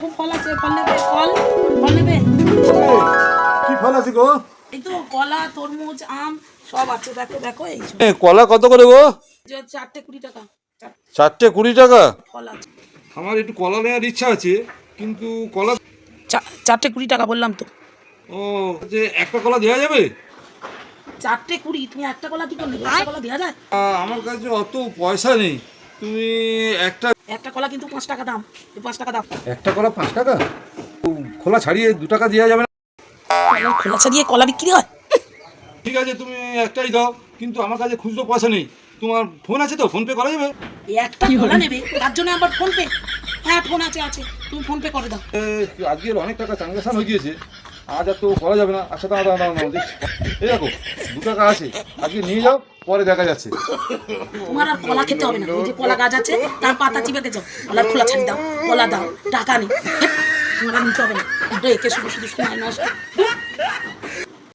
ফল আছে, ফল নেবে? ফল নেবে? কি ফল আছে গো? এই তো কলা, তরমুজ, আম সব আছে। দেখো দেখো, এই কলা কত করে গো? যে 4টে 20 টাকা। 4টে 20 টাকা? ফল আছে। আমার একটু কলা নেওয়ার ইচ্ছা আছে, কিন্তু কলা 4টে 20 টাকা বললাম তো। ও, যে একটা কলা দেওয়া যাবে? 4টে 20, তুমি একটা কলা কি করলে? একটা কলা দেওয়া যায়? আমার কাছে অত পয়সা নেই। তুমি একটা কলা কিন্তু 5 টাকা দাম। এই 5 টাকা দাও। একটা কলা 5 টাকা? খোলা ছাড়িয়ে 2 টাকা দেওয়া যাবে না? খোলা ছাড়িয়ে কলা বিক্রি হয়? ঠিক আছে, তুমি একটাই দাও, কিন্তু আমার কাছে খুচরো পয়সা নেই। তোমার ফোন আছে তো? ফোন পে করা যাবে? এই একটা কলা নেবে তার জন্য আবার ফোন পে? হ্যাঁ, ফোন আছে আছে, তুমি ফোন পে করে দাও। আজকে অনেক টাকা ট্রানজাকশন হয়ে গিয়েছে, আজ আর তো করা যাবে না। আচ্ছা, দাঁড়া দাঁড়া দাঁড়া, দেখছি। এই দেখো 2 টাকা আছে, আজকে নিয়ে যাও, পরে দেখা যাচ্ছে। তোমার আর কলা খেতে হবে না। ওই যে কলা গাছ আছে, তার পাতা চিবাতে যাও, কলার খোলা ছাড়ি দাও, কলা দাও, টাকা নেই। তোমার আর নিতে হবে না। একে শুধু শুধু সময় নষ্ট।